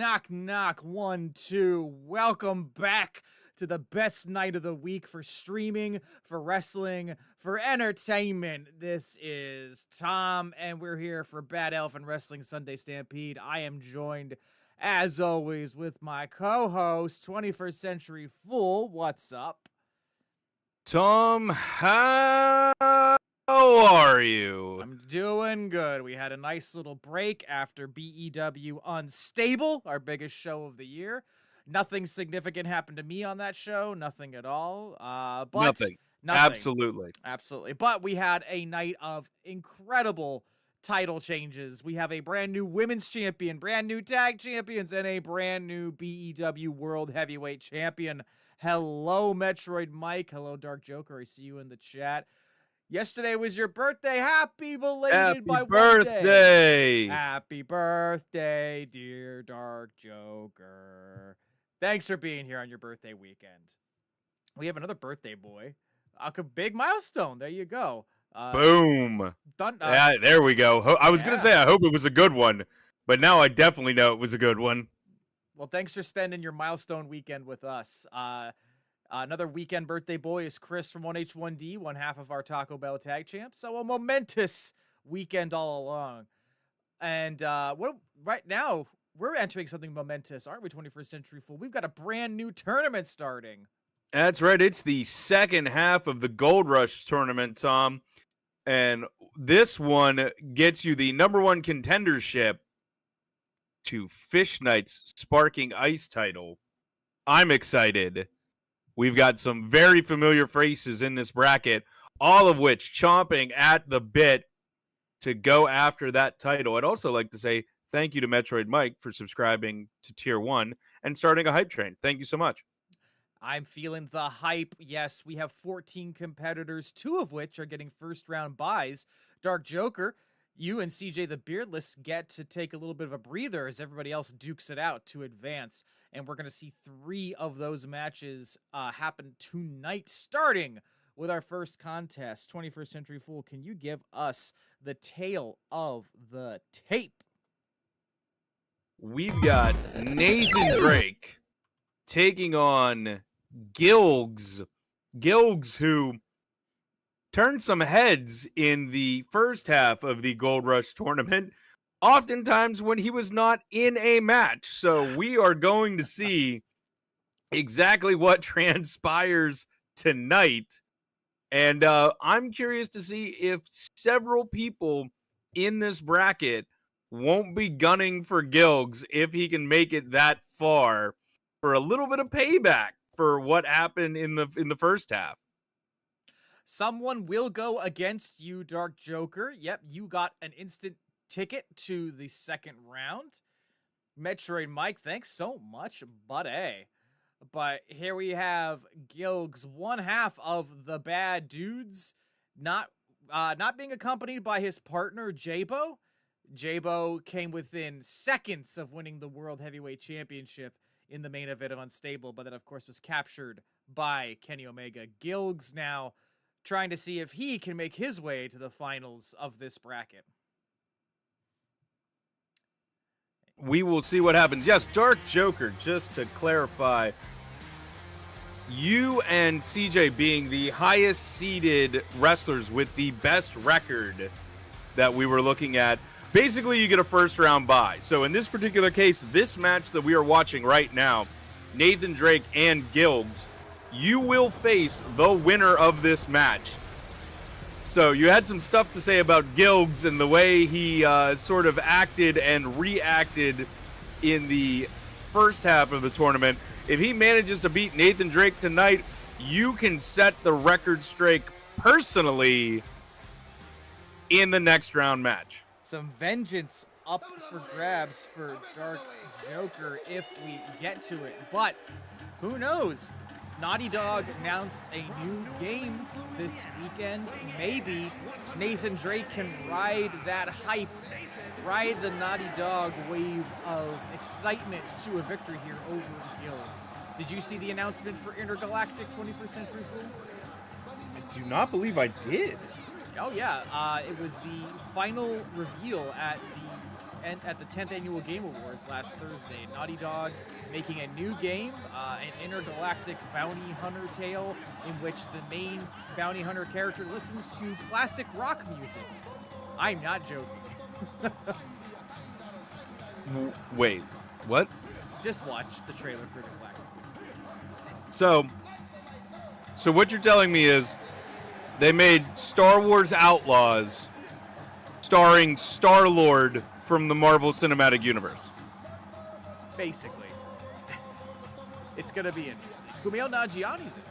Knock, knock, 1, 2. Welcome back to the best night of the week for streaming, for wrestling, for entertainment. This is Tom, and we're here for Bad Elf and Wrestling Sunday Stampede. I am joined, as always, with my co-host, 21st Century Fool. What's up? Tom, how are you? I'm doing good. We had a nice little break after BEW Unstable, our biggest show of the year. Nothing significant happened to me on that show. Nothing at all. Nothing. Absolutely. But we had a night of incredible title changes. We have a brand new women's champion, brand new tag champions, and a brand new BEW World Heavyweight Champion. Hello, Metroid Mike. Hello, Dark Joker. I see you in the chat. Yesterday was your birthday. Happy belated by birthday. Happy birthday, dear Dark Joker. Thanks for being here on your birthday weekend. We have another birthday boy. A big milestone. There you go. Boom. Yeah, there we go. I was going to say, I hope it was a good one, but now I definitely know it was a good one. Well, thanks for spending your milestone weekend with us. Another weekend birthday boy is Chris from 1H1D, one half of our Taco Bell tag champs. So a momentous weekend all along. And right now, we're entering something momentous, aren't we, 21st Century Fool? We've got a brand new tournament starting. That's right. It's the second half of the Gold Rush tournament, Tom. And this one gets you the #1 contendership to Fish Knight's Sparking Ice title. I'm excited. We've got some very familiar faces in this bracket, all of which chomping at the bit to go after that title. I'd also like to say thank you to Metroid Mike for subscribing to Tier 1 and starting a hype train. Thank you so much. I'm feeling the hype. Yes, we have 14 competitors, 2 of which are getting first-round buys. Dark Joker, you and CJ the Beardless get to take a little bit of a breather as everybody else dukes it out to advance. And we're going to see 3 of those matches happen tonight, starting with our first contest. 21st Century Fool, can you give us the tale of the tape? We've got Nathan Drake taking on Gilgs. Gilgs, who turned some heads in the first half of the Gold Rush tournament, oftentimes when he was not in a match. So we are going to see exactly what transpires tonight. And I'm curious to see if several people in this bracket won't be gunning for Gilgs if he can make it that far for a little bit of payback for what happened in the first half. Someone will go against you, Dark Joker. Yep, you got an instant ticket to the second round. Metroid Mike, thanks so much, buddy. But here we have Gilgs, one half of the Bad Dudes, not being accompanied by his partner, Jabo. Jabo came within seconds of winning the World Heavyweight Championship in the main event of Unstable, but then, of course, was captured by Kenny Omega. Gilgs now trying to see if he can make his way to the finals of this bracket. We will see what happens. Yes, Dark Joker, just to clarify, you and CJ being the highest seeded wrestlers with the best record that we were looking at, basically you get a first round bye. So in this particular case, this match that we are watching right now, Nathan Drake and Gilgs, you will face the winner of this match. So you had some stuff to say about Gilgs and the way he sort of acted and reacted in the first half of the tournament. If he manages to beat Nathan Drake tonight, you can set the record straight personally in the next round match. Some vengeance up for grabs for Dark Joker if we get to it. But who knows? Naughty Dog announced a new game this weekend. Maybe Nathan Drake can ride that hype, ride the Naughty Dog wave of excitement to a victory here over Gilgs. Did you see the announcement for Intergalactic 21st Century Fool? I do not believe I did. Oh yeah, it was the final reveal at the and at the 10th Annual Game Awards last Thursday. Naughty Dog making a new game, an intergalactic bounty hunter tale in which the main bounty hunter character listens to classic rock music. I'm not joking. Wait, what? Just watch the trailer for Galactic. So what you're telling me is they made Star Wars Outlaws starring Star-Lord from the Marvel Cinematic Universe. Basically. It's going to be interesting. Kumail Nanjiani's in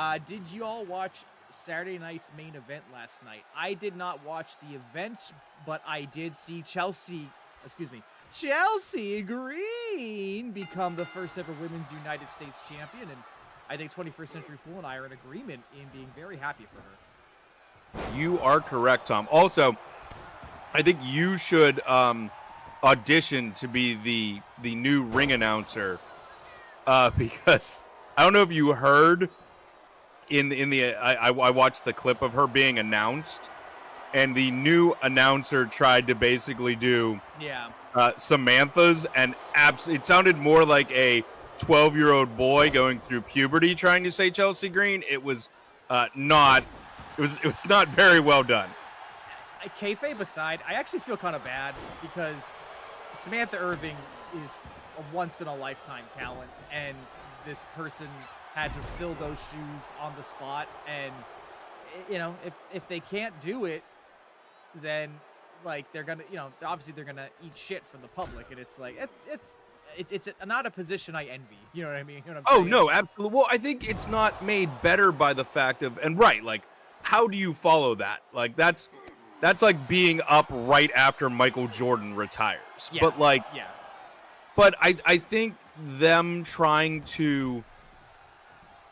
it. Did you all watch Saturday night's main event last night? I did not watch the event, but I did see Chelsea Green become the first ever Women's United States champion, and I think 21st Century Fool and I are in agreement in being very happy for her. You are correct, Tom. Also, I think you should audition to be the new ring announcer, because I don't know if you heard I watched the clip of her being announced, and the new announcer tried to basically do Samantha's, and it sounded more like a 12-year-old boy going through puberty trying to say Chelsea Green. It was not very well done. Kayfabe aside, I actually feel kind of bad because Samantha Irving is a once-in-a-lifetime talent, and this person had to fill those shoes on the spot. And, you know, if they can't do it, then, like, they're going to, obviously they're going to eat shit from the public. And it's like, it's not a position I envy. You know what I mean? You know what I'm saying? No, absolutely. Well, I think it's not made better by the fact of, and right, like, how do you follow that? Like, that's like being up right after Michael Jordan retires. Yeah. But like, but I think them trying to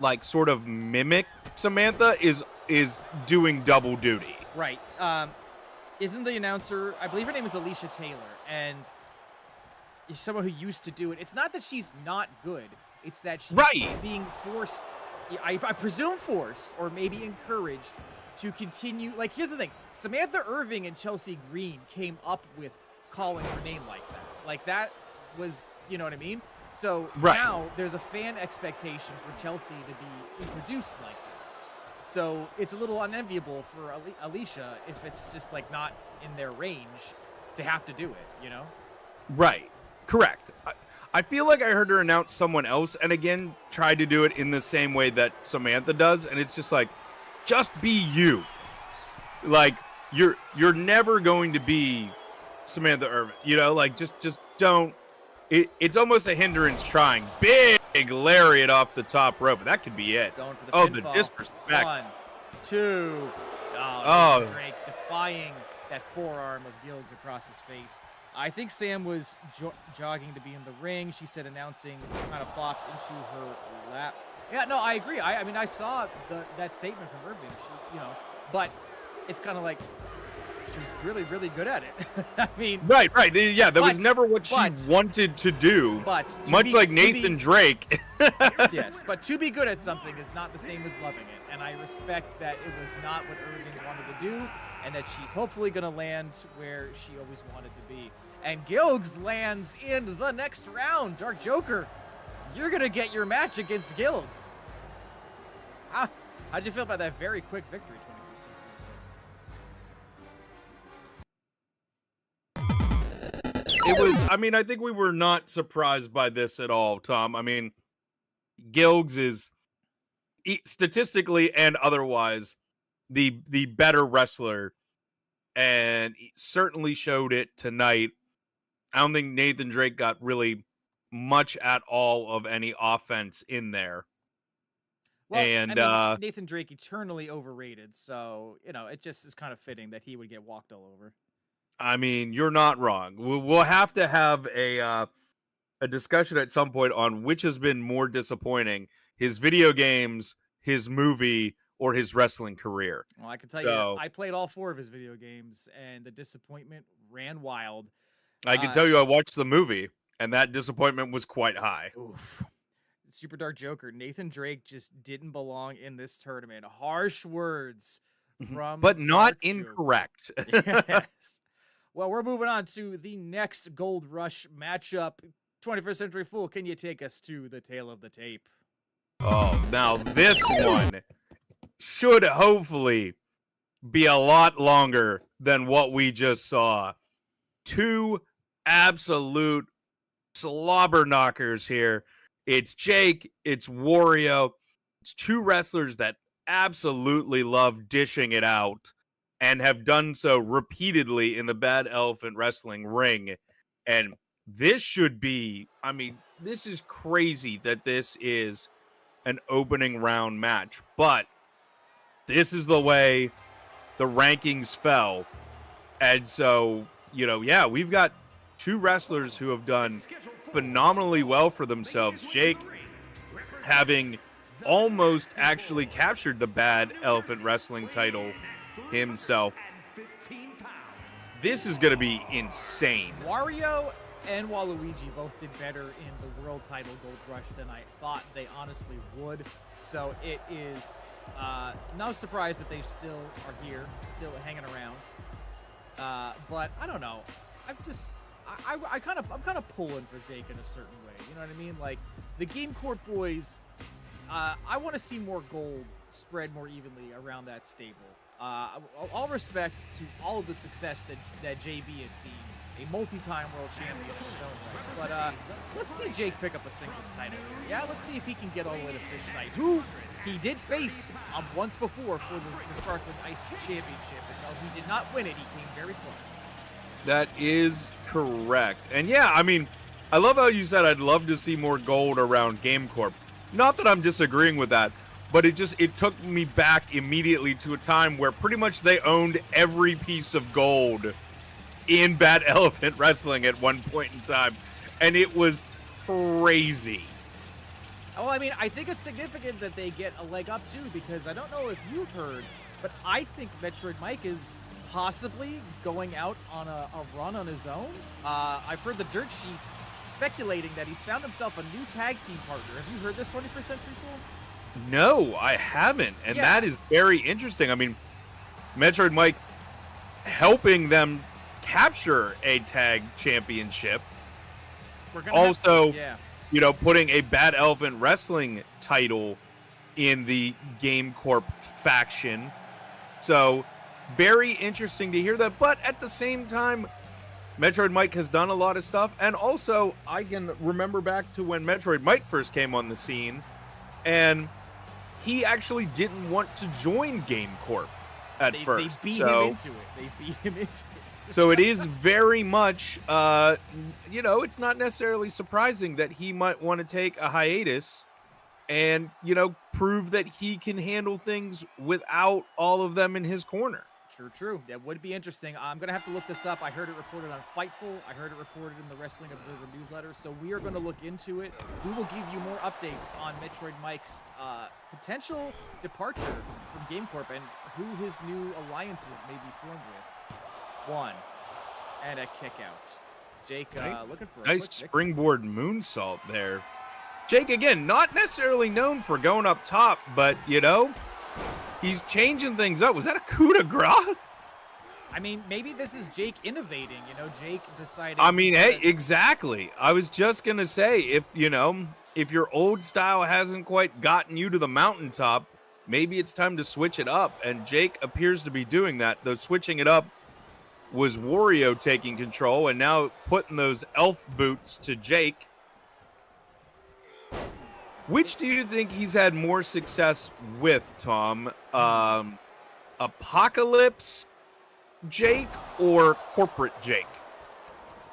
like sort of mimic Samantha is doing double duty. Right. Isn't the announcer, I believe her name is Alicia Taylor, and is someone who used to do it. It's not that she's not good. It's that she's being forced, I presume forced, or maybe encouraged to continue. Like, here's the thing. Samantha Irving and Chelsea Green came up with calling her name like that. Like, that was, you know what I mean? So now there's a fan expectation for Chelsea to be introduced like that. So it's a little unenviable for Alicia if it's just, like, not in their range to have to do it, you know? Right. Correct. I feel like I heard her announce someone else, and again, tried to do it in the same way that Samantha does, and it's just like, just be you. Like, you're never going to be Samantha Irvin, you know? Like, just don't. It's almost a hindrance trying. Big lariat off the top rope. That could be it. Going for the pinfall. The disrespect. 1, 2. Oh. Drake defying that forearm of Gilgs across his face. I think Sam was jogging to be in the ring. She said announcing kind of plopped into her lap. Yeah, no, I agree. I mean, I saw that statement from Irving. She, but it's kind of like she was really, really good at it. I mean, right. Yeah, that was never what she wanted to do. But much like Nathan Drake. Yes, but to be good at something is not the same as loving it, and I respect that it was not what Irving wanted to do, and that she's hopefully going to land where she always wanted to be. And Gilgs lands in the next round. Dark Joker, you're going to get your match against Gilgs. How'd you feel about that very quick victory, 20%? It was, I mean, I think we were not surprised by this at all, Tom. I mean, Gilgs is statistically and otherwise the better wrestler, and he certainly showed it tonight. I don't think Nathan Drake got really much at all of any offense in there. Well, and I mean, Nathan Drake eternally overrated, so, it just is kind of fitting that he would get walked all over. I mean, you're not wrong. We'll have to have a discussion at some point on which has been more disappointing, his video games, his movie, or his wrestling career. Well, I can tell you, I played all 4 of his video games, and the disappointment ran wild. I can tell you I watched the movie, and that disappointment was quite high. Oof. Super Dark Joker, Nathan Drake just didn't belong in this tournament. Harsh words from but not Dark incorrect. Yes. Well, we're moving on to the next Gold Rush matchup. 21st Century Fool, can you take us to the tail of the tape? Oh, now this one should hopefully be a lot longer than what we just saw. Two absolute slobber knockers here. It's Jake, it's Wario. It's two wrestlers that absolutely love dishing it out and have done so repeatedly in the Bad Elephant Wrestling ring. And this should be, I mean, this is crazy that this is an opening round match, but this is the way the rankings fell. And so, yeah, we've got two wrestlers who have done phenomenally well for themselves. Jake having almost actually captured the Bad Elephant Wrestling title himself. This is going to be insane. Wario and Waluigi both did better in the world title Gold Rush than I thought they honestly would. So it is no surprise that they still are here, still hanging around. But I don't know. I'm kind of pulling for Jake in a certain way. You know what I mean? Like the Game Corp boys, I want to see more gold spread more evenly around that stable. All respect to all of the success that JB has seen, a multi-time world champion in his own right. But let's see Jake pick up a singles title here. Yeah, let's see if he can get all the way to Fish Knight, who he did face once before for the Sparkling Ice Championship. And though he did not win it, he came very close. That is correct. And yeah, I mean, I love how you said I'd love to see more gold around Game Corp. Not that I'm disagreeing with that, but it took me back immediately to a time where pretty much they owned every piece of gold in Bad Elephant Wrestling at one point in time. And it was crazy. Well, I mean, I think it's significant that they get a leg up too, because I don't know if you've heard, but I think Metroid Mike is possibly going out on a run on his own. I've heard the dirt sheets speculating that he's found himself a new tag team partner. Have you heard this, 21st Century Fool? No, I haven't. And that is very interesting. I mean, Metroid Mike helping them capture a tag championship. Also, putting a Bad Elephant Wrestling title in the Game Corp faction. So, very interesting to hear that. But at the same time, Metroid Mike has done a lot of stuff. And also, I can remember back to when Metroid Mike first came on the scene. And he actually didn't want to join Game Corp at first. They beat him into it. So it is very much, it's not necessarily surprising that he might want to take a hiatus and, prove that he can handle things without all of them in his corner. True. That would be interesting. I'm going to have to look this up. I heard it reported on Fightful. I heard it reported in the Wrestling Observer newsletter. So we are going to look into it. We will give you more updates on Metroid Mike's potential departure from Game Corp and who his new alliances may be formed with. One. And a kick out. Jake looking for a nice springboard moonsault there. Jake, again, not necessarily known for going up top, but, he's changing things up. Was that a coup de grace? I mean, maybe this is Jake innovating, Jake deciding. I mean, hey, exactly. I was just going to say, if your old style hasn't quite gotten you to the mountaintop, maybe it's time to switch it up. And Jake appears to be doing that, though switching it up was Wario taking control and now putting those elf boots to Jake. Which do you think he's had more success with, Tom? Apocalypse Jake or Corporate Jake?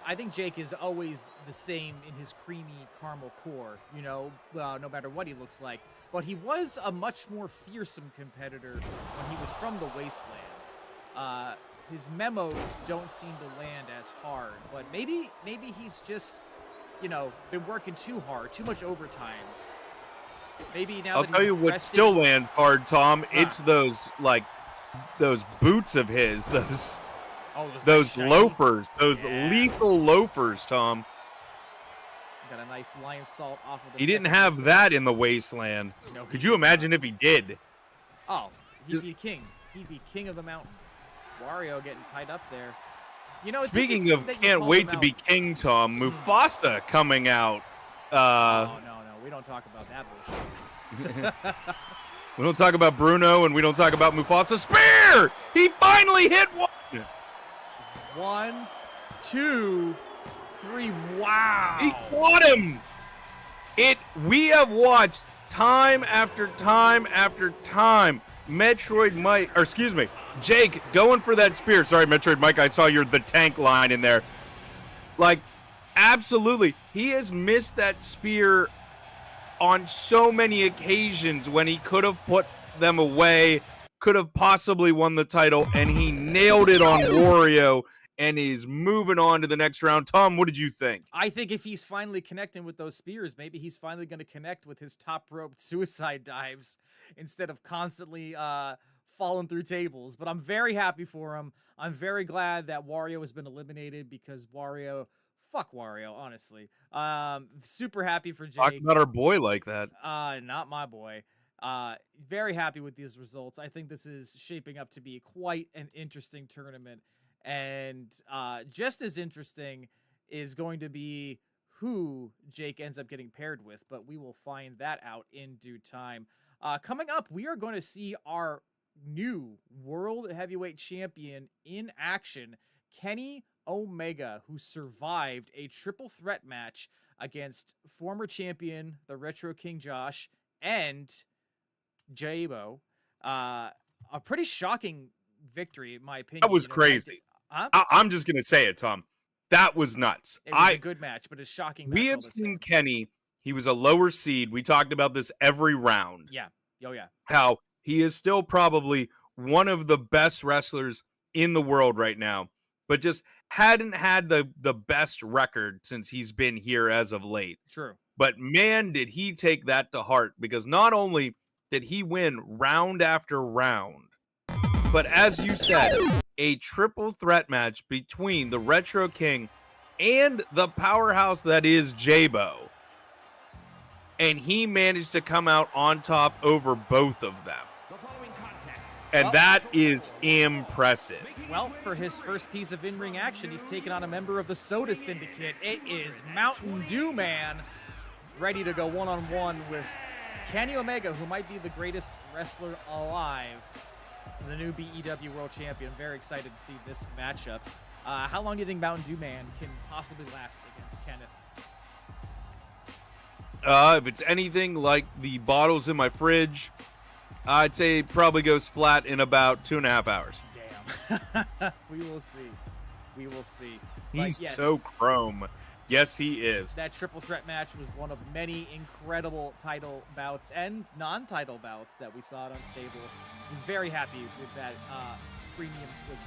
I think Jake is always the same in his creamy caramel core, no matter what he looks like. But he was a much more fearsome competitor when he was from the Wasteland. His memos don't seem to land as hard, but maybe he's just, been working too hard, too much overtime. Maybe now I'll tell you what still lands hard, Tom. It's those boots of his, those nice loafers, those lethal loafers, Tom. Got a nice lion salt off of the. He didn't have that in the Wasteland. No, could you imagine if he did? Oh, he'd be king. He'd be king of the mountain. Wario getting tied up there. You know, it's Speaking of interesting that you can't called wait him to out. be king, Tom, Mufasa coming out. Oh, no, we don't talk about that bullshit. We don't talk about Bruno, and we don't talk about Mufasa. Spear! He finally hit one! 1, 2, 3. Wow. He caught him! We have watched time after time after time Jake going for that spear. Sorry, Metroid Mike, I saw the tank line in there. Like, absolutely. He has missed that spear on so many occasions when he could have put them away, could have possibly won the title, and he nailed it on Wario and is moving on to the next round. Tom, what did you think? I think if he's finally connecting with those spears, maybe he's finally going to connect with his top rope suicide dives instead of constantly falling through tables. But I'm very happy for him. I'm very glad that Wario has been eliminated because fuck Wario, honestly. Super happy for Jake. Talk about our boy like that. Not my boy. Very happy with these results. I think this is shaping up to be quite an interesting tournament. And just as interesting is going to be who Jake ends up getting paired with, but we will find that out in due time. Coming up, we are going to see our new World Heavyweight Champion in action, Kenny Omega, who survived a triple threat match against former champion, the Retro King Josh, and Jabo. A pretty shocking victory, in my opinion. That was crazy. Huh? I'm just going to say it, Tom. That was nuts. It was a good match, but a shocking match. We have seen Kenny. He was a lower seed. We talked about this every round. Yeah. Oh, yeah. How he is still probably one of the best wrestlers in the world right now, but just hadn't had the best record since he's been here as of late. True. But man, did he take that to heart, because not only did he win round after round, but as you said, a triple threat match between the Retro King and the powerhouse that is Jabo. And he managed to come out on top over both of them. And that is impressive. Well, for his first piece of in-ring action, he's taking on a member of the Soda Syndicate. It is Mountain Dew Man, ready to go one-on-one with Kenny Omega, who might be the greatest wrestler alive, the new BEW World Champion. Very excited to see this matchup. How long do you think Mountain Dew Man can possibly last against Kenneth? If it's anything like the bottles in my fridge, I'd say it probably goes flat in about 2.5 hours. Damn. We will see. We will see. He's so chrome. Yes, he is. That triple threat match was one of many incredible title bouts and non-title bouts that we saw at Unstable. I was very happy with that premium Twitch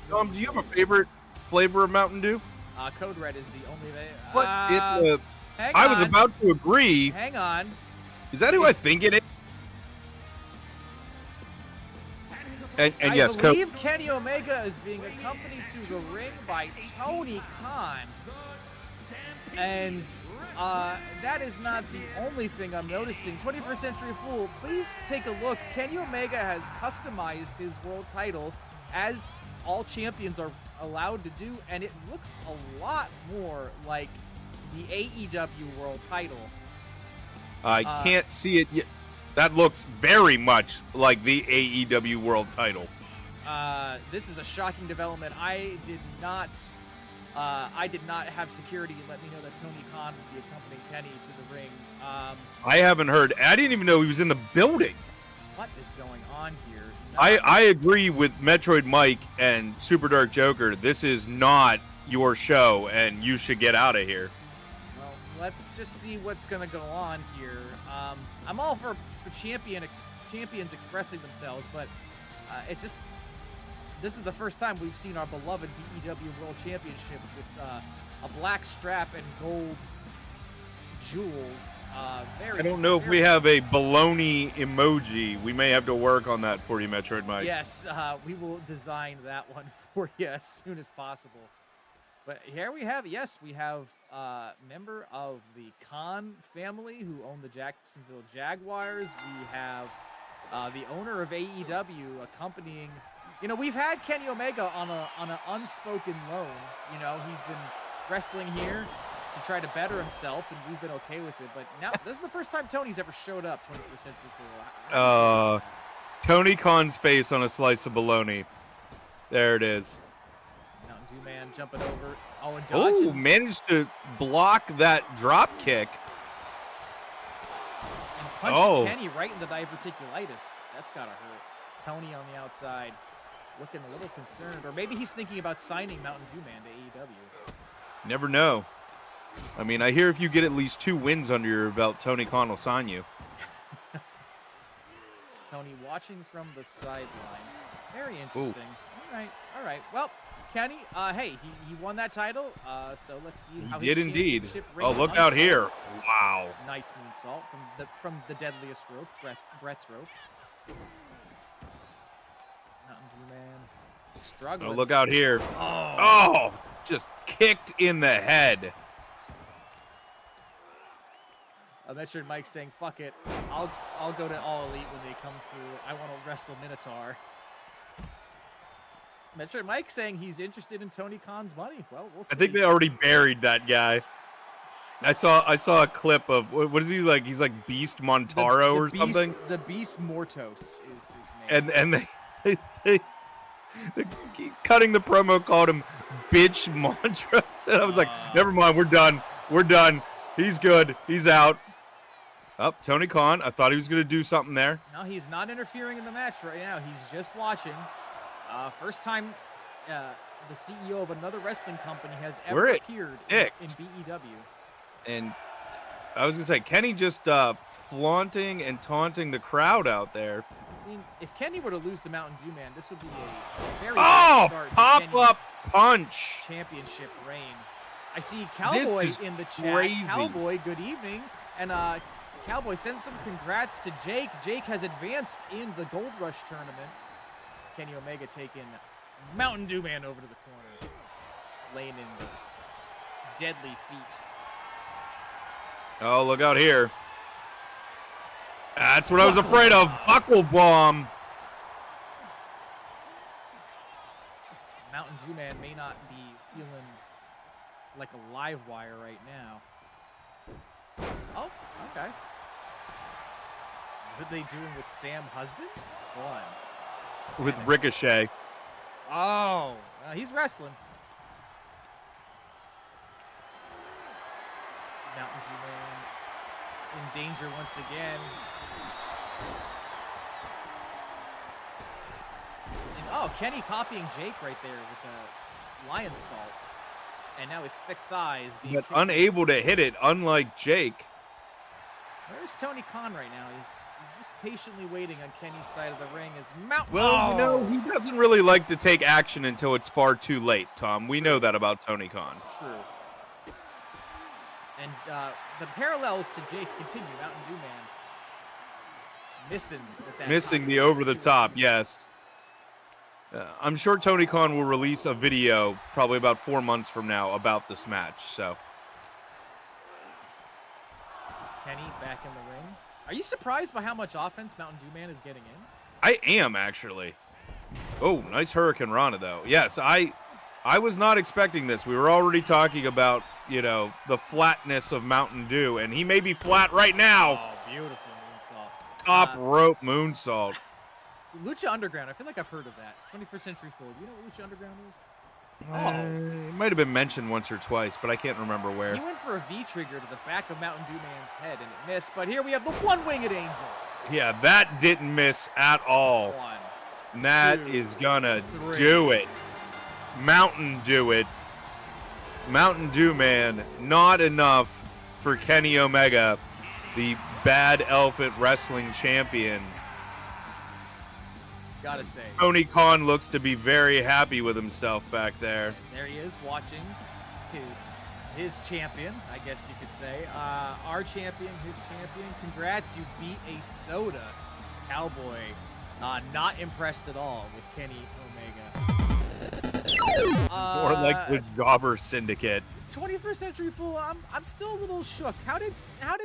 event. Do you have a favorite flavor of Mountain Dew? Code Red is the only thing. What? Hang I on. was about to agree. Hang on. Is that who I think it is? And yes, I believe Kenny Omega is being accompanied to the ring by Tony Khan. And that is not the only thing I'm noticing. 21st Century Fool, please take a look. Kenny Omega has customized his world title as all champions are allowed to do, and it looks a lot more like the AEW world title. I can't see it yet. That looks very much like the AEW world title. This is a shocking development. I did not have security let me know that Tony Khan would be accompanying Kenny to the ring. I haven't heard. I didn't even know he was in the building. What is going on here? I agree with Metroid Mike and Super Dark Joker. This is not your show, and you should get out of here. Well, let's just see what's going to go on here. I'm all for champions expressing themselves, but it's just this is the first time we've seen our beloved BEW World Championship with a black strap and gold jewels. I don't know if we have a baloney emoji. We may have to work on that for you, Metroid Mike. Yes, we will design that one for you as soon as possible. But here we have, we have a member of the Khan family who own the Jacksonville Jaguars. We have the owner of AEW accompanying You know, we've had Kenny Omega on an unspoken loan. You know, he's been wrestling here to try to better himself, and we've been okay with it. But now, this is the first time Tony's ever showed up 21st Century Fool. Tony Khan's face on a slice of bologna. There it is. Mountain Dew Man jumping over. Oh, and dodging. Oh, managed to block that drop kick. And punching Kenny right in the diverticulitis. That's got to hurt. Tony on the outside, looking a little concerned. Or maybe he's thinking about signing Mountain Dew Man to AEW. Never know. I mean, I hear if you get at least 2 wins under your belt, Tony Khan will sign you. Tony watching from the sideline. Very interesting. Ooh. All right. Well, Kenny, hey, he won that title. So let's see how he did his indeed. championship Oh, reign look out here! unfolds. Wow. Knight's moonsault from the deadliest rope, Brett's rope. Mountain Dew Man struggling. Oh, look out here! Oh, just kicked in the head. Metroid Mike saying, "Fuck it, I'll go to All Elite when they come through. I want to wrestle Minotaur." Metroid Mike saying he's interested in Tony Khan's money. Well, we'll see. I think they already buried that guy. I saw a clip of what is he like? He's like Beast Montaro or something. The Beast Mortos is his name. And they cutting the promo called him Bitch Montrose. And I was like, never mind, we're done. We're done. He's good. He's out. Up, Tony Khan. I thought he was going to do something there. No, he's not interfering in the match right now. He's just watching. First time the CEO of another wrestling company has ever appeared in BEW. And I was going to say, Kenny just flaunting and taunting the crowd out there. I mean, if Kenny were to lose the Mountain Dew Man, this would be a very bad start to pop-up punch. Championship reign. I see Cowboy in the chat. Crazy. Cowboy, good evening. And Cowboy sends some congrats to Jake. Jake has advanced in the Gold Rush tournament. Kenny Omega taking Mountain Dew Man over to the corner. Laying in those deadly feet. Oh, look out here. That's what I was afraid of. Buckle bomb. Mountain Dew Man may not be feeling like a live wire right now. Oh, okay. What are they doing with Sam Husband? One. With Ricochet. Oh, he's wrestling. Mountain Dew Man in danger once again. And, Kenny copying Jake right there with the lion salt. And now his thick thighs being unable to hit it, unlike Jake. Where's Tony Khan right now? He's just patiently waiting on Kenny's side of the ring as Mountain. Well, you know, he doesn't really like to take action until it's far too late, Tom. We know that about Tony Khan. True. And the parallels to Jake continue. Mountain Dew Man missing the over the top, yes. I'm sure Tony Khan will release a video probably about 4 months from now about this match. So Kenny back in the ring. Are you surprised by how much offense Mountain Dew Man is getting in? I am, actually. Oh, nice Hurricane Rana, though. Yes, I was not expecting this. We were already talking about, you know, the flatness of Mountain Dew, and he may be flat right now. Oh, beautiful moonsault. Top rope moonsault. Lucha Underground. I feel like I've heard of that. 21st Century Fool. Do you know what Lucha Underground is? It might have been mentioned once or twice, but I can't remember where. He went for a V-trigger to the back of Mountain Dew Man's head, and it missed. But here we have the one-winged angel. Yeah, that didn't miss at all. One, and that is gonna do it. Mountain Dew it. Mountain Dew Man, not enough for Kenny Omega, the Bad Elephant Wrestling Champion. Gotta say. Tony Khan looks to be very happy with himself back there. And there he is watching his champion, I guess you could say. Our champion, his champion. Congrats, you beat a soda. Cowboy, not impressed at all with Kenny Omega. More like the Jobber Syndicate. 21st Century Fool, I'm still a little shook. How did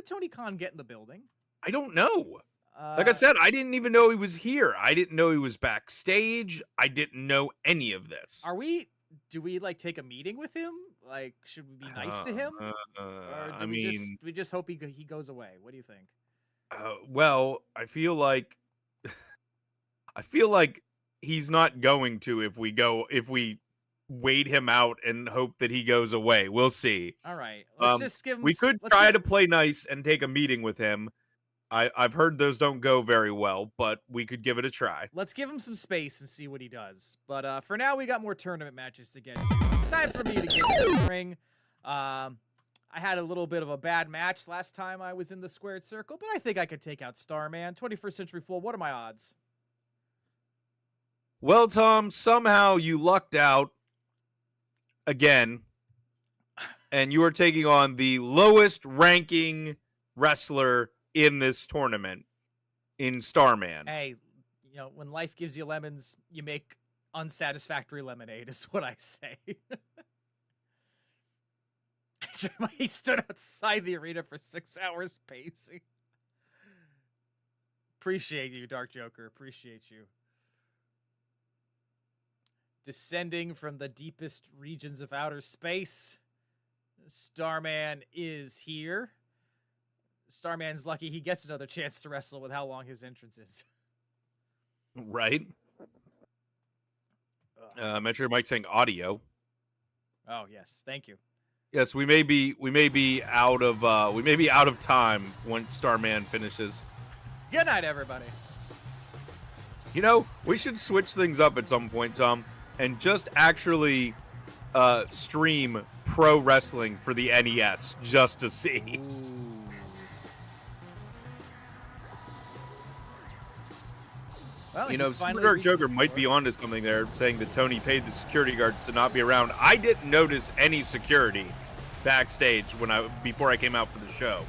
Tony Khan get in the building? I don't know. Like I said, I didn't even know he was here. I didn't know he was backstage. I didn't know any of this. Do we like take a meeting with him? Like, should we be nice to him, or I mean, we just hope he goes away? What do you think? well, I feel like he's not going to if we wait him out and hope that he goes away. We'll see. All right, let's just give him. We could try to play nice and take a meeting with him. I've heard those don't go very well, but we could give it a try. Let's give him some space and see what he does. But for now, we got more tournament matches to get to. It's time for me to get in the ring. I had a little bit of a bad match last time I was in the squared circle, but I think I could take out Starman. 21st Century Fool, what are my odds? Well, Tom, somehow you lucked out again, and you are taking on the lowest ranking wrestler in this tournament in Starman. Hey, when life gives you lemons, you make unsatisfactory lemonade, is what I say. He stood outside the arena for 6 hours pacing. Appreciate you, Dark Joker. Appreciate you. Descending from the deepest regions of outer space, Starman is here. Starman's lucky he gets another chance to wrestle with how long his entrance is. Right. Metro Mike saying audio. Oh yes, thank you. Yes, we may be out of time when Starman finishes. Good night, everybody. We should switch things up at some point, Tom, and just actually stream pro wrestling for the NES just to see. Ooh. Well, Super Dark Joker might be onto something there, saying that Tony paid the security guards to not be around. I didn't notice any security backstage before I came out for the show.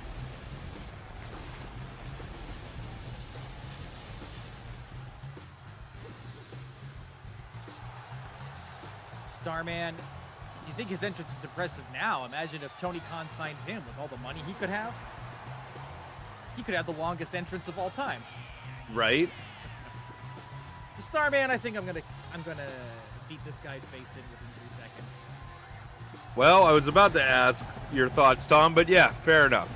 Starman, you think his entrance is impressive now? Imagine if Tony Khan signed him with all the money he could have. He could have the longest entrance of all time. Right? So Starman, I think I'm gonna beat this guy's face in within 3 seconds. Well, I was about to ask your thoughts, Tom, but yeah, fair enough.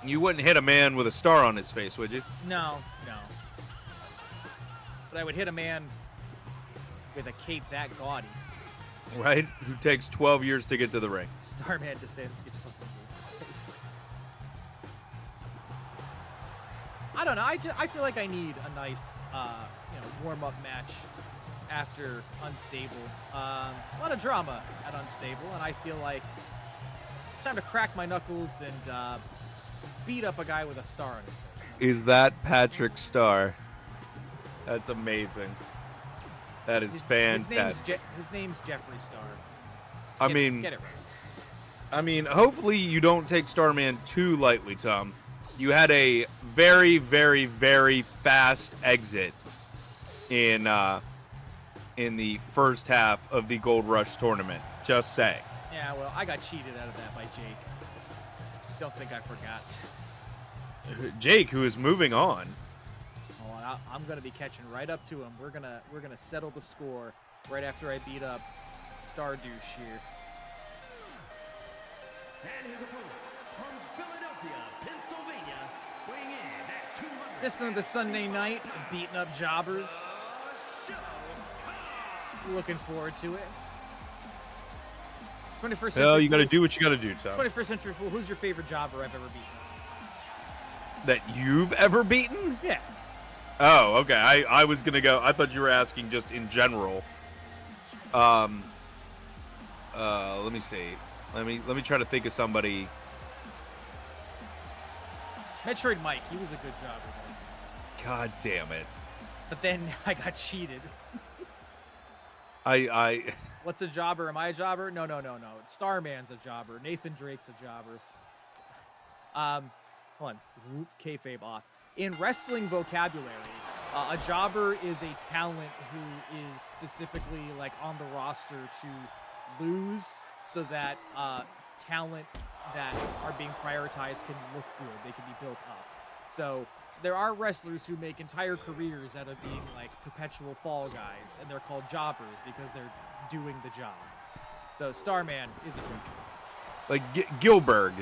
You wouldn't hit a man with a star on his face, would you? No. But I would hit a man with a cape that gaudy. Right? Who takes 12 years to get to the ring. Starman descends, gets fucking moved in the face. I don't know. I feel like I need a nice, warm-up match after Unstable. A lot of drama at Unstable, and I feel like it's time to crack my knuckles and beat up a guy with a star on his face. Is that Patrick Starr? That's amazing. That is fantastic. His name's Jeffree Star. Get it right. Hopefully you don't take Starman too lightly, Tom. You had a very, very, very fast exit in the first half of the Gold Rush tournament. Just saying. Yeah, well, I got cheated out of that by Jake. Don't think I forgot. Jake, who is moving on. Oh, I'm gonna be catching right up to him. We're gonna settle the score right after I beat up Star Douche here. And his opponent from Philadelphia, Pennsylvania, weighing in at 200. Just another Sunday night, beating up jobbers. Looking forward to it. 21st century. Well, you got to do what you got to do, Tom. 21st Century Fool. Who's your favorite jobber I've ever beaten? That you've ever beaten? Yeah. Oh, okay. I was gonna go. I thought you were asking just in general. Let me see. Let me try to think of somebody. Metroid Mike. He was a good jobber, though. God damn it. But then I got cheated. What's a jobber? Am I a jobber? No. Starman's a jobber. Nathan Drake's a jobber. Hold on. Whoop, kayfabe off. In wrestling vocabulary, a jobber is a talent who is specifically like on the roster to lose so that talent that are being prioritized can look good. They can be built up. So there are wrestlers who make entire careers out of being like perpetual fall guys, and they're called jobbers because they're doing the job. So Starman is a jobber. Like Gilbert.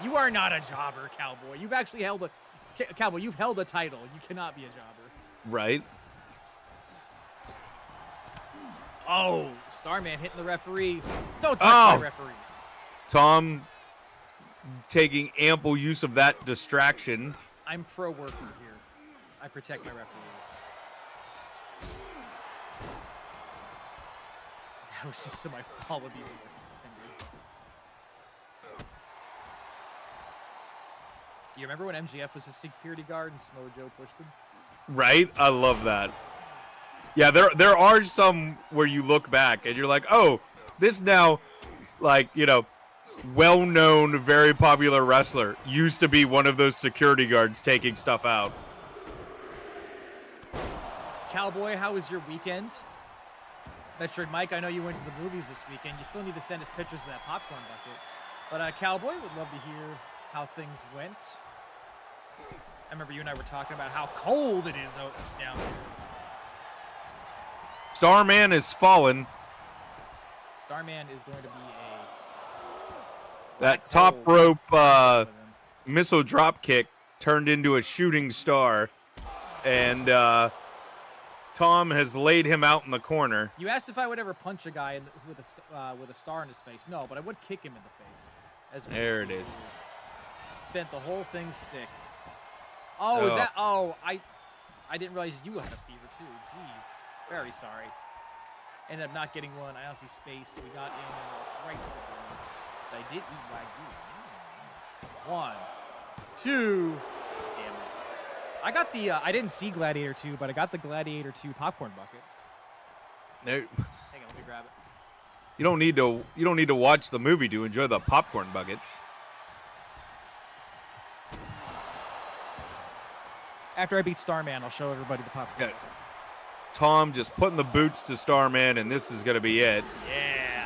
You are not a jobber, Cowboy. You've actually held a Cowboy. You've held a title. You cannot be a jobber. Right. Oh, Starman hitting the referee. Don't touch my referees. Tom taking ample use of that distraction. I'm pro worker here. I protect my referees. That was just so my fall would be more suspended. You remember when MGF was a security guard and Samoa Joe pushed him? Right? I love that. Yeah, there are some where you look back and you're like, oh, this now, like, you know, well-known, very popular wrestler used to be one of those security guards taking stuff out. Cowboy, how was your weekend? Metroid Mike, I know you went to the movies this weekend. You still need to send us pictures of that popcorn bucket. But Cowboy, would love to hear how things went. I remember you and I were talking about how cold it is out down here. Starman is fallen. Starman is going to be That top rope missile drop kick turned into a shooting star. And Tom has laid him out in the corner. You asked if I would ever punch a guy with a star in his face. No, but I would kick him in the face. There it is. Spent the whole thing sick. Oh, is that? Oh, I didn't realize you had a fever too. Jeez, very sorry. Ended up not getting one. I honestly spaced. We got in right to the ground. But I did eat Wagyu. Nice. 1, 2. Damn it. I got the. I didn't see Gladiator 2, but I got the Gladiator 2 popcorn bucket. No. Hang on, let me grab it. You don't need to watch the movie to enjoy the popcorn bucket. After I beat Starman, I'll show everybody the popcorn. Yeah. Tom just putting the boots to Starman, and this is going to be it. Yeah.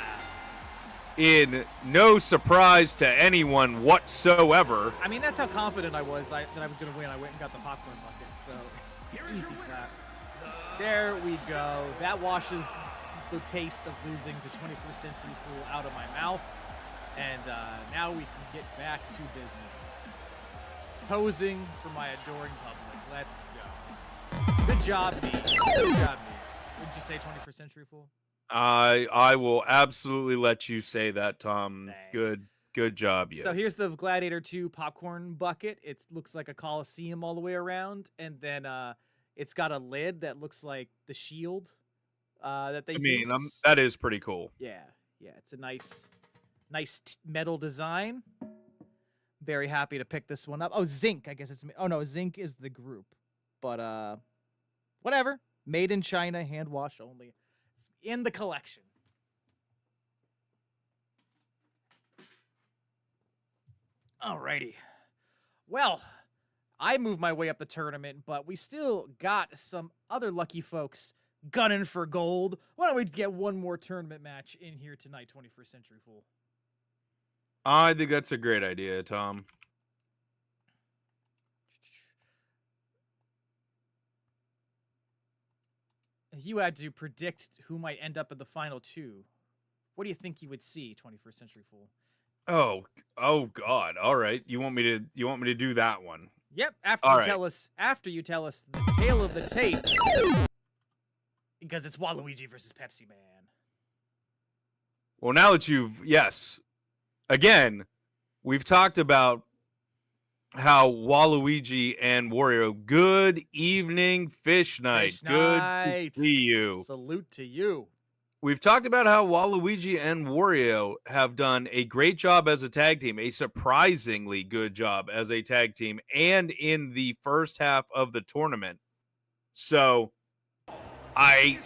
In no surprise to anyone whatsoever. I mean, that's how confident I was that I was going to win. I went and got the popcorn bucket, so easy clap. There we go. That washes the taste of losing to 21st Century Fool out of my mouth, and now we can get back to business. Posing for my adoring public. Let's go. Good job, me. Good job, me. Would you say 21st Century Fool? I will absolutely let you say that, Tom. Thanks. Good job, you. So here's the Gladiator 2 popcorn bucket. It looks like a Coliseum all the way around, and then it's got a lid that looks like the shield that they use. That is pretty cool. Yeah, it's a nice metal design. Very happy to pick this one up. Oh, Zinc, I guess it's. Oh no, Zinc is the group, but whatever. Made in China, hand wash only. It's in the collection. Alrighty. Well, I moved my way up the tournament, but we still got some other lucky folks gunning for gold. Why don't we get one more tournament match in here tonight, 21st Century Fool? I think that's a great idea, Tom. If you had to predict who might end up in the final two, what do you think you would see, 21st Century Fool? Oh God! All right, you want me to do that one? Yep. After you tell us the tale of the tape, because it's Waluigi versus Pepsi Man. Well, now that again, we've talked about how Waluigi and Wario. Good evening, Fish Night. Good to see you. Salute to you. We've talked about how Waluigi and Wario have done a great job as a tag team, a surprisingly good job as a tag team, and in the first half of the tournament. So, I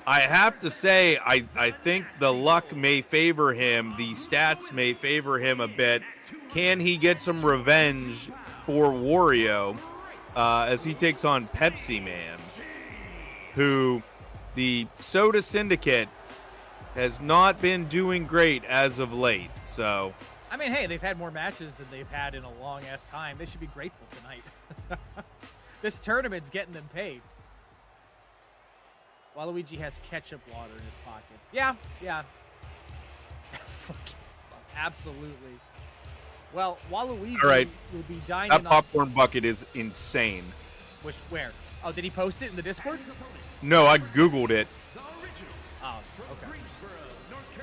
have to say, I think the luck may favor him. The stats may favor him a bit. Can he get some revenge for Wario as he takes on Pepsi Man, who the Soda Syndicate has not been doing great as of late. So I mean, hey, they've had more matches than they've had in a long-ass time. They should be grateful tonight. This tournament's getting them paid. Waluigi has ketchup water in his pockets. Yeah. Absolutely. Well, Waluigi All right. will be dining That on... popcorn bucket is insane. Where? Oh, did he post it in the Discord? No, I Googled it. Oh, okay.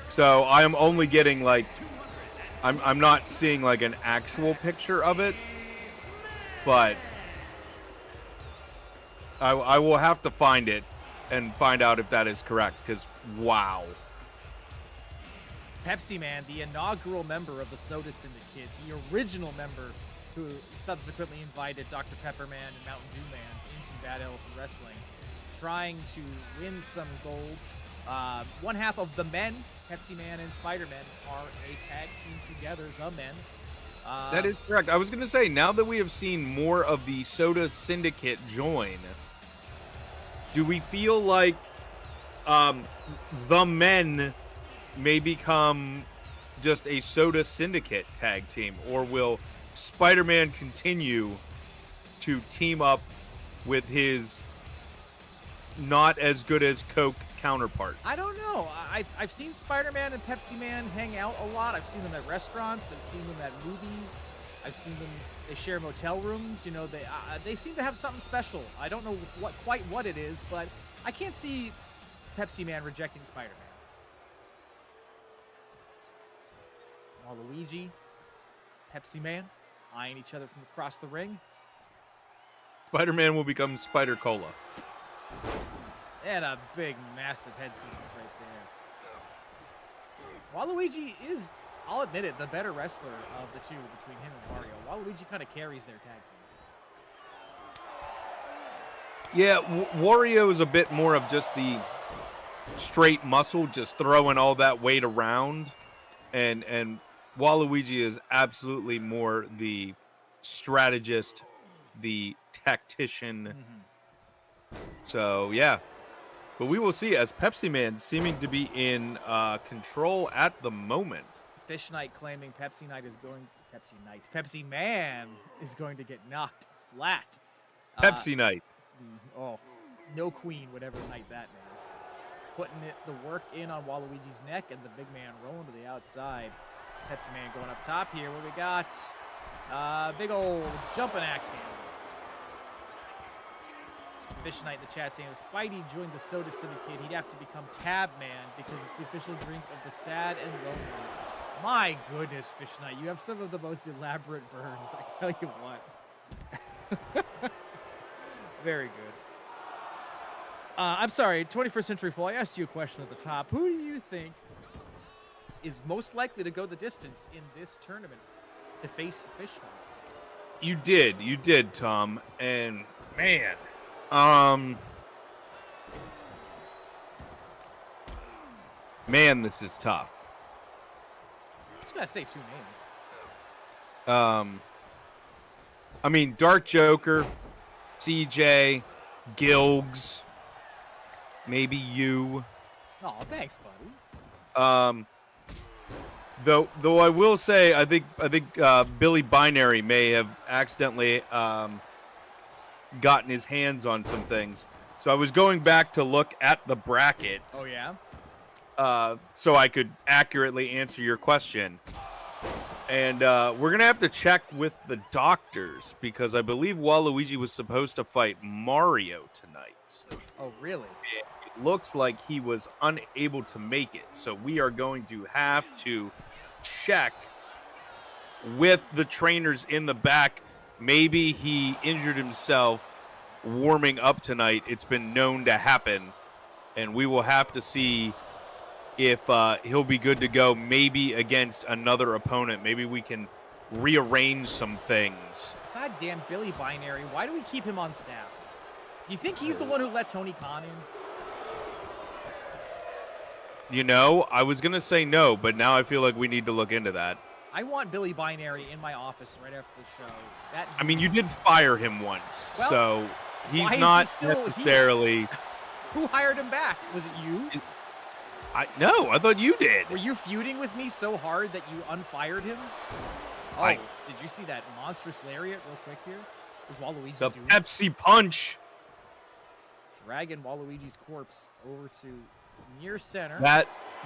So I am only getting like, I'm not seeing like an actual picture of it, but I will have to find it and find out if that is correct, because wow. Pepsi Man, the inaugural member of the Soda Syndicate, the original member who subsequently invited Dr. Pepper Man and Mountain Dew Man into Bad Elephant Wrestling, trying to win some gold. One half of the Men, Pepsi Man and Spider-Man, are a tag team together, the Men. That is correct. I was going to say, now that we have seen more of the Soda Syndicate join, do we feel like the Men may become just a Soda Syndicate tag team, or will Spider-Man continue to team up with his not as good as Coke counterpart? I don't know. I've seen Spider-Man and Pepsi Man hang out a lot. I've seen them at restaurants. I've seen them at movies. I've seen them. They share motel rooms. You know, they seem to have something special. I don't know quite what it is, but I can't see Pepsi Man rejecting Spider-Man. Waluigi, Pepsi Man, eyeing each other from across the ring. Spider-Man will become Spider-Cola. And a big, massive head scissors right there. Waluigi is, I'll admit it, the better wrestler of the two between him and Mario. Waluigi kind of carries their tag team. Yeah, Wario is a bit more of just the straight muscle, just throwing all that weight around. And Waluigi is absolutely more the strategist, the tactician. Mm-hmm. So, yeah. But we will see, as Pepsi Man seeming to be in control at the moment. Fish Knight claiming Pepsi Man is going to get knocked flat. Pepsi Knight. Oh, no queen would ever knight that man. Putting the work in on Waluigi's neck, and the big man rolling to the outside. Pepsi Man going up top here. What do we got? Big old jumping axe handle. Fish Knight in the chat saying if Spidey joined the Soda Syndicate, he'd have to become Tab Man because it's the official drink of the sad and lonely. My goodness, Fish Knight, you have some of the most elaborate burns, I tell you what. Very good. I'm sorry, 21st Century Fool, I asked you a question at the top. Who do you think is most likely to go the distance in this tournament to face Fish Knight? You did, Tom. And, man, man, this is tough. Just gotta say two names. I mean, Dark Joker, CJ, Gilgs, maybe you. Oh, thanks, buddy. Though I will say, I think Billy Binary may have accidentally gotten his hands on some things. So I was going back to look at the bracket. Oh yeah. So I could accurately answer your question. And we're gonna have to check with the doctors because I believe Waluigi was supposed to fight Mario tonight. Oh really? It looks like he was unable to make it. So we are going to have to check with the trainers in the back. Maybe he injured himself warming up tonight. It's been known to happen. And we will have to see if he'll be good to go, maybe against another opponent. Maybe we can rearrange some things. Goddamn Billy Binary. Why do we keep him on staff? Do you think he's the one who let Tony Khan in? You know, I was going to say no, but now I feel like we need to look into that. I want Billy Binary in my office right after the show. I mean, you did fire him once, well, so he's why is not he still necessarily... here? Who hired him back? Was it you? No, I thought you did. Were you feuding with me so hard that you unfired him? Oh, I- did you see that monstrous lariat real quick here? Is Waluigi The doing Pepsi punch. dragging Waluigi's corpse over to near center.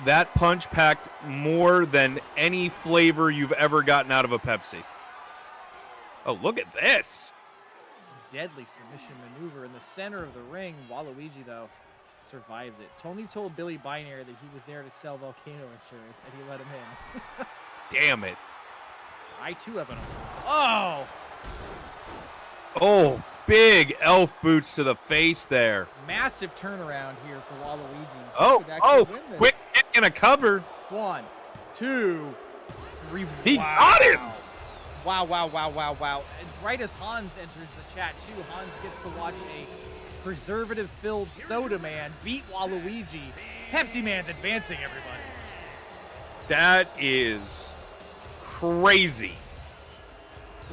That punch packed more than any flavor you've ever gotten out of a Pepsi. Oh, look at this. Deadly submission maneuver in the center of the ring. Waluigi, though, survives it. Tony told Billy Binary that he was there to sell volcano insurance, and he let him in. Damn it. I, too, have an... Oh! Oh, big elf boots to the face there. Massive turnaround here for Waluigi. He Oh, could actually win this. quick kick and a cover. 1, 2, 3. He wow. got him. Wow, wow, wow, wow, wow. And right as Hans enters the chat, too, Hans gets to watch a preservative-filled Soda Man beat Waluigi. Pepsi Man's advancing, everybody. That is crazy.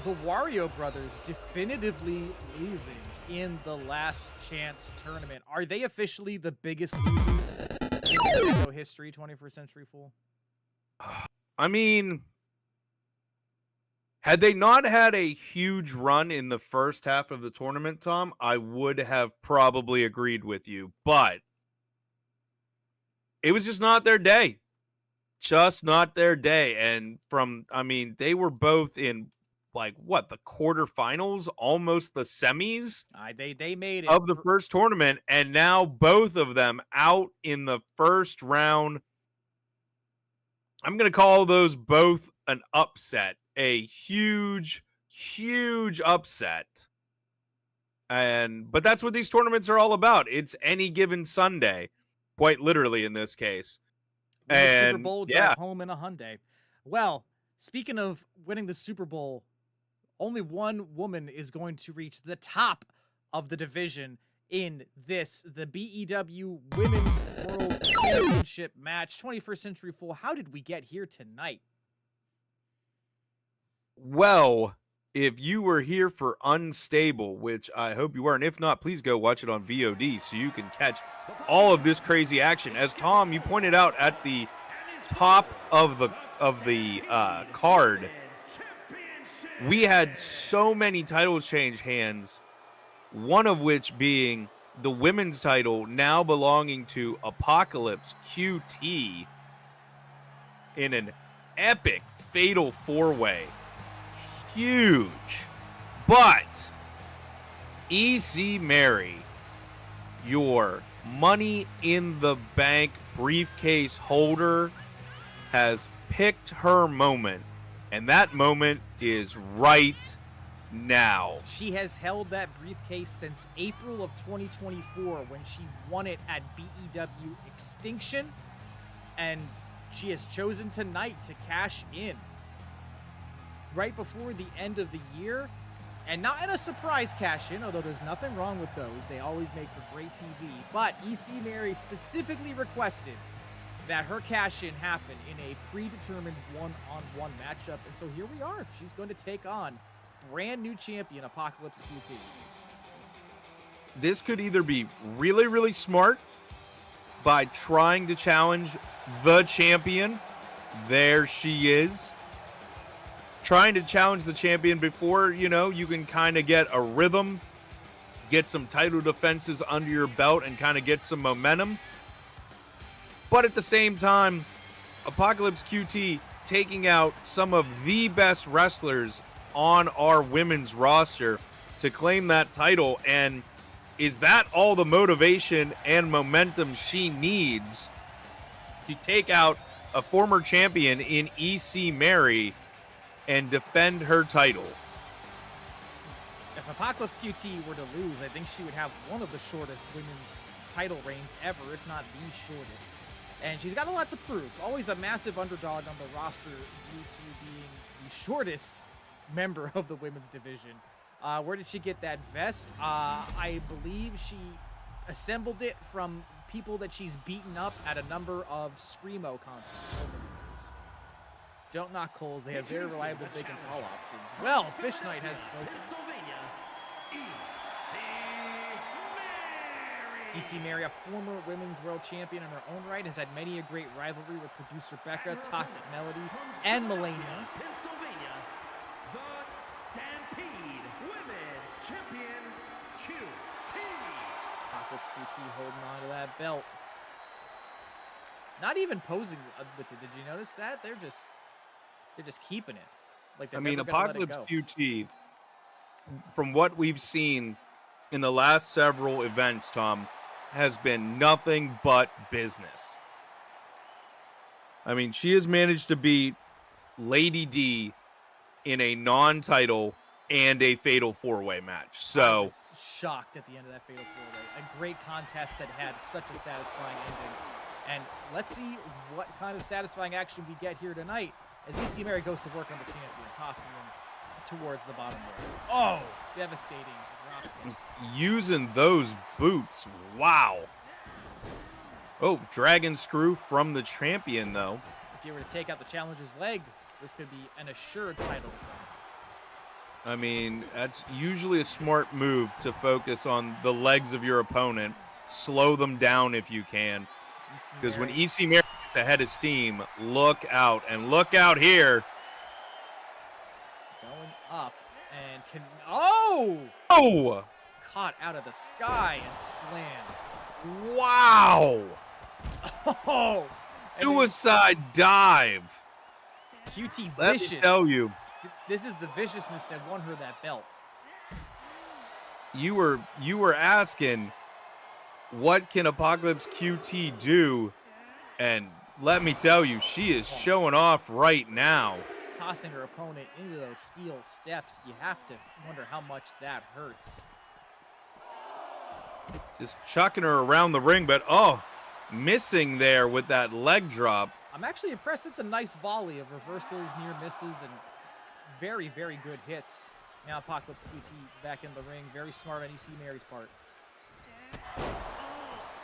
The Wario Brothers definitively losing in the Last Chance tournament. Are they officially the biggest losers in Nintendo history, 21st Century Fool? I mean, had they not had a huge run in the first half of the tournament, Tom, I would have probably agreed with you. But it was just not their day. Just not their day. And they were both in the quarterfinals, almost the semis They made it of the first tournament, and now both of them out in the first round. I'm going to call those both an upset, a huge, huge upset. But that's what these tournaments are all about. It's any given Sunday, quite literally in this case. Win the Super And Bowl, drive home in a Hyundai. Well, speaking of winning the Super Bowl, only one woman is going to reach the top of the division in the BEW Women's World Championship match. 21st Century Fool, how did we get here tonight? Well, if you were here for Unstable, which I hope you were, and if not, please go watch it on VOD so you can catch all of this crazy action. As Tom, you pointed out at the top of the card, we had so many titles change hands, one of which being the women's title now belonging to Apocalypse QT in an epic fatal four-way. Huge. But EC Mary, your money in the bank briefcase holder, has picked her moment, and that moment is right now. She has held that briefcase since April of 2024 when she won it at BEW Extinction, and she has chosen tonight to cash in right before the end of the year, and not in a surprise cash in, although there's nothing wrong with those. They always make for great TV. But EC Mary specifically requested that her cash in happen in a predetermined one-on-one matchup, and so here we are. She's going to take on brand new champion Apocalypse QT. This could either be really, really smart by trying to challenge the champion. There she is. Trying to challenge the champion before, you can kind of get a rhythm, get some title defenses under your belt, and kind of get some momentum. But at the same time, Apocalypse QT taking out some of the best wrestlers on our women's roster to claim that title. And is that all the motivation and momentum she needs to take out a former champion in EC Mary and defend her title? If Apocalypse QT were to lose, I think she would have one of the shortest women's title reigns ever, if not the shortest. And she's got a lot to prove. Always a massive underdog on the roster due to being the shortest member of the women's division. Where did she get that vest? I believe she assembled it from people that she's beaten up at a number of Screamo concerts over the years. Don't knock Coles. They have very reliable big and tall options. Well, Fish Knight has spoken. EC Mary, a former women's world champion in her own right, has had many a great rivalry with producer Becca, Toxic Melody, and Melania. Pennsylvania, the Stampede Women's Champion, QT. Apocalypse QT holding on to that belt. Not even posing with it. Did you notice that? They're just keeping it. Like they're never gonna let it Apocalypse go. QT, from what we've seen in the last several events, Tom, has been nothing but business. I mean, she has managed to beat Lady D in a non-title and a fatal four-way match. I So, was shocked at the end of that fatal four-way. A great contest that had such a satisfying ending. And let's see what kind of satisfying action we get here tonight as EC Mary goes to work on the champion, tossing him towards the bottom row. Oh, devastating drop kick. using those boots. Wow. Oh, dragon screw from the champion, though. If you were to take out the challenger's leg, this could be an assured title defense. I mean, that's usually a smart move to focus on the legs of your opponent. Slow them down if you can. Because when EC Mary gets ahead of steam, look out. And look out here. Going up and can... Oh! Oh! Caught out of the sky and slammed. Wow! Oh! And Suicide dive. QT Let vicious. me tell you, This is the viciousness that won her that belt. you were asking, what can Apocalypse QT do? And let me tell you, she is showing off right now. Tossing her opponent into those steel steps, you have to wonder how much that hurts. Just chucking her around the ring, but oh, missing there with that leg drop. I'm actually impressed. It's a nice volley of reversals, near misses, and very, very good hits. Now Apocalypse QT back in the ring. Very smart on EC Mary's part.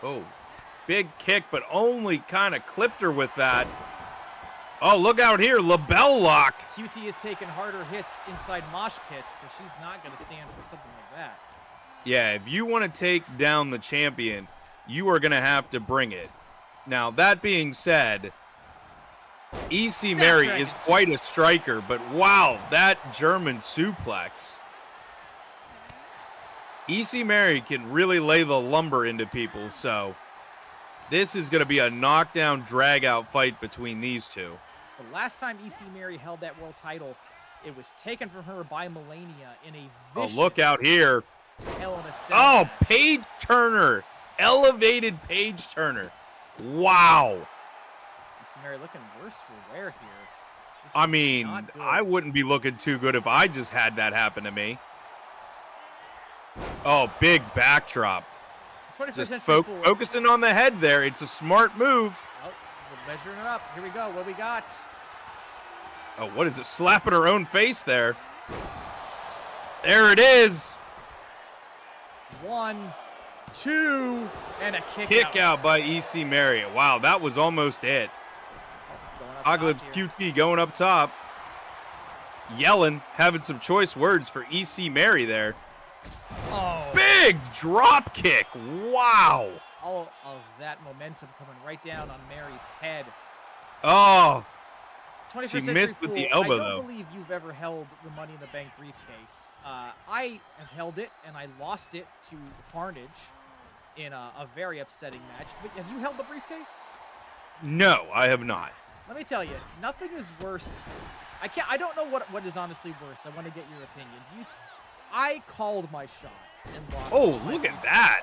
Oh, big kick, but only kind of clipped her with that. Oh, look out here, LaBelle lock. QT has taken harder hits inside mosh pits, so she's not going to stand for something like that. Yeah, if you want to take down the champion, you are going to have to bring it. Now, that being said, EC Mary is quite a striker, but wow, that German suplex. EC Mary can really lay the lumber into people, so this is going to be a knockdown, drag-out fight between these two. The last time EC Mary held that world title, it was taken from her by Melania in a Oh, vicious look out here. Hell in a Cell Oh, match. Page Turner. Elevated Page Turner. Wow. EC Mary looking worse for wear here. This I is mean, not good. I wouldn't be looking too good if I just had that happen to me. Oh, big backdrop. 21st Just century fool. focusing on the head there. It's a smart move. Oh, we're measuring it up. Here we go. What we got? Oh, what is it? Slapping her own face there. There it is. 1, 2, and a Kick out by EC Mary. Wow, that was almost it. Going up Apocalypse top here. QT going up top. Yelling, having some choice words for EC Mary there. Oh, Big drop kick. Wow. all of that momentum coming right down on Mary's head. Oh, 21st She century missed with fool, the elbow, I though. don't believe you've ever held the Money in the Bank briefcase. I have held it, and I lost it to Carnage in a very upsetting match. But have you held the briefcase? no, I have not. Let me tell you, nothing is worse. I don't know what is honestly worse. I want to get your opinion. I called my shot and lost. Oh, my look at briefcase. that.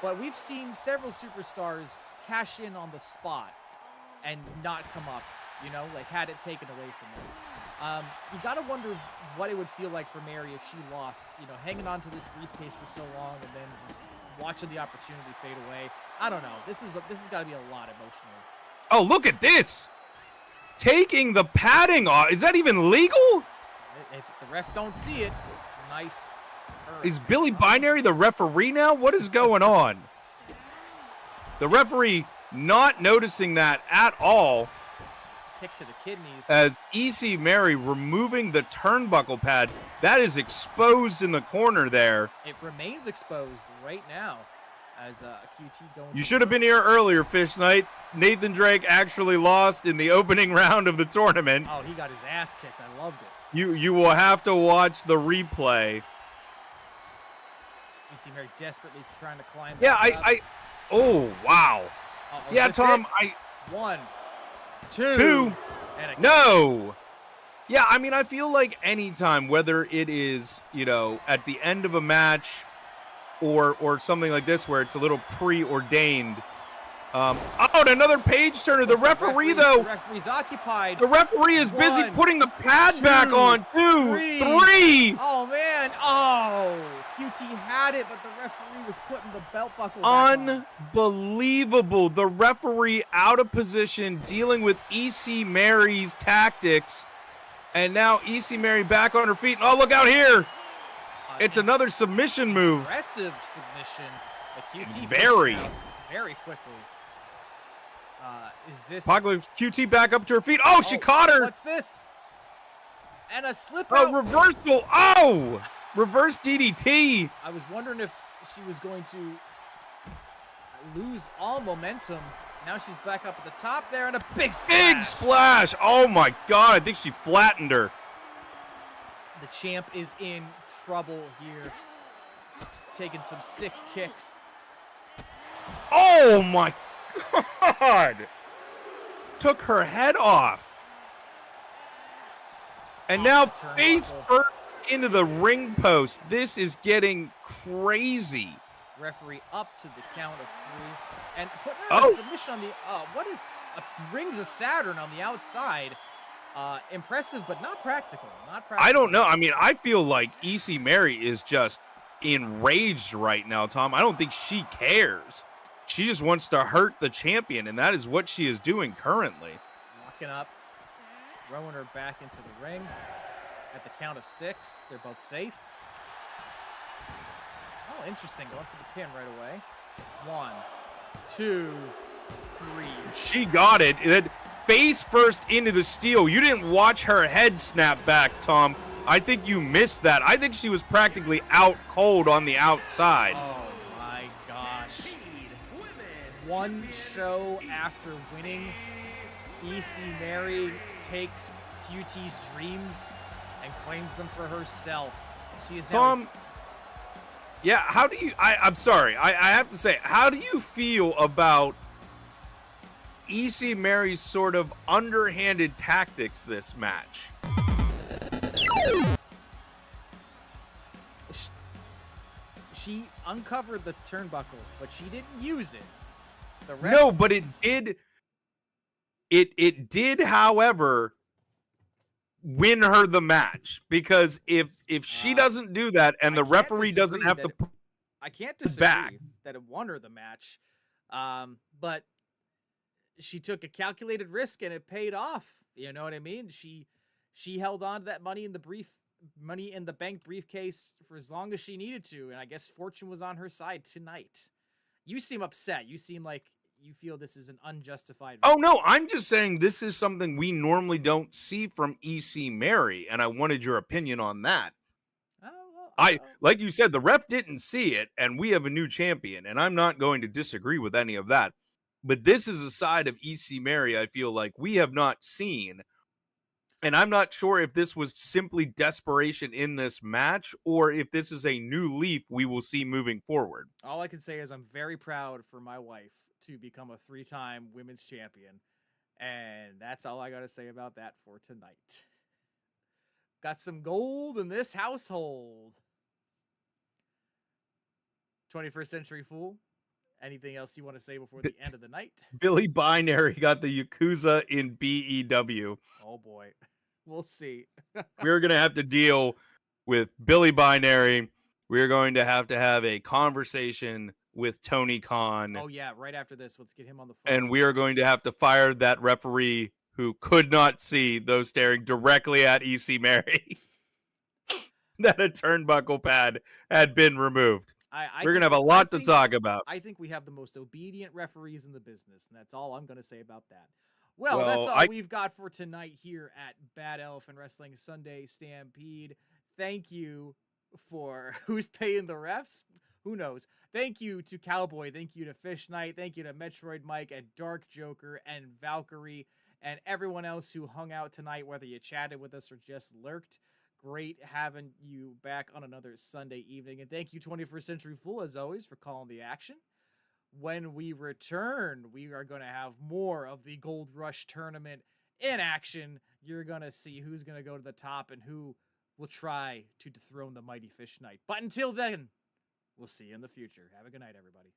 But we've seen several superstars cash in on the spot and not come up, like had it taken away from them. You got to wonder what it would feel like for Mary if she lost, hanging on to this briefcase for so long and then just watching the opportunity fade away. I don't know. This has got to be a lot emotional. Oh, look at this. Taking the padding off. Is that even legal? If the ref don't see it, nice. Is Billy Binary the referee now? What is going on? The referee not noticing that at all Kick to the kidneys. as EC Mary removing the turnbuckle pad. That is exposed in the corner there. It remains exposed right now. as QT going. You should have been here earlier, Fish Knight. Nathan Drake actually lost in the opening round of the tournament. Oh, he got his ass kicked. I loved it. You will have to watch the replay. You see Mary desperately trying to climb. Yeah, back up. oh, wow. Yeah, Tom, it? 1, 2, and a no. Yeah, I mean, I feel like anytime, whether it is, at the end of a match or something like this where it's a little preordained. And another page turner. The referee, though. The referee's occupied. The referee is busy putting the pad 2, back on. 2, 3. Oh, man. Oh, QT had it, but the referee was putting the belt buckle back on. Unbelievable. The referee out of position, dealing with EC Mary's tactics. And now EC Mary back on her feet. Oh, look out here. It's another submission move. Aggressive submission. The QT very quickly. Is this Apocalypse QT back up to her feet? Oh, she caught her. What's this? And a slip out. Oh, reversal. Oh, reverse DDT. I was wondering if she was going to lose all momentum. Now she's back up at the top there, and a big splash. Big splash. Oh my God, I think she flattened her. The champ is in trouble here. Taking some sick kicks. Oh my God. Took her head off. And now face first into the ring post. This is getting crazy. Referee up to the count of 3. And put her in a submission on the, what is, Rings of Saturn on the outside. Impressive, but not practical. I don't know. I mean, I feel like EC Mary is just enraged right now, Tom. I don't think she cares. She just wants to hurt the champion, and that is what she is doing currently. Locking up, throwing her back into the ring at the count of 6. They're both safe. Oh, interesting. Going for the pin right away. 1, 2, 3. She got it. Face first into the steel. You didn't watch her head snap back, Tom. I think you missed that. I think she was practically out cold on the outside. Oh my gosh. One show after winning, EC Mary takes QT's dreams and claims them for herself. She is now. Tom, yeah, how do you, I'm sorry, I have to say, how do you feel about EC Mary's sort of underhanded tactics this match? She uncovered the turnbuckle, but she didn't use it. No, but it did. It did, however, win her the match, because if she doesn't do that and the referee doesn't have to, I can't disagree that it won her the match, but she took a calculated risk and it paid off. You know what I mean? She held on to that money in the bank briefcase for as long as she needed to, and I guess fortune was on her side tonight. You seem upset. You seem like you feel this is an unjustified. Oh no, I'm just saying this is something we normally don't see from EC Mary, and I wanted your opinion on that. Like you said, the ref didn't see it, and we have a new champion, and I'm not going to disagree with any of that. But this is a side of EC Mary I feel like we have not seen. And I'm not sure if this was simply desperation in this match or if this is a new leaf we will see moving forward. All I can say is I'm very proud for my wife to become a 3-time women's champion. And that's all I got to say about that for tonight. Got some gold in this household. 21st Century Fool. Anything else you want to say before the end of the night? Billy Binary got the Yakuza in BEW. Oh boy. We'll see. We're going to have to deal with Billy Binary. We're going to have a conversation with Tony Khan. Oh yeah, right after this. Let's get him on the phone. And we are going to have to fire that referee who could not see, though staring directly at EC Mary, that a turnbuckle pad had been removed. We're going to have a lot to talk about. I think we have the most obedient referees in the business, and that's all I'm going to say about that. Well, that's all we've got for tonight here at Bad Elephant Wrestling Sunday Stampede. Thank you for who's paying the refs. Who knows? Thank you to Cowboy. Thank you to Fish Knight. Thank you to Metroid Mike and Dark Joker and Valkyrie and everyone else who hung out tonight, whether you chatted with us or just lurked. Great having you back on another Sunday evening. And thank you, 21st Century Fool, as always, for calling the action. When we return, we are going to have more of the Gold Rush tournament in action. You're going to see who's going to go to the top and who will try to dethrone the mighty Fish Knight. But until then, we'll see you in the future. Have a good night, everybody.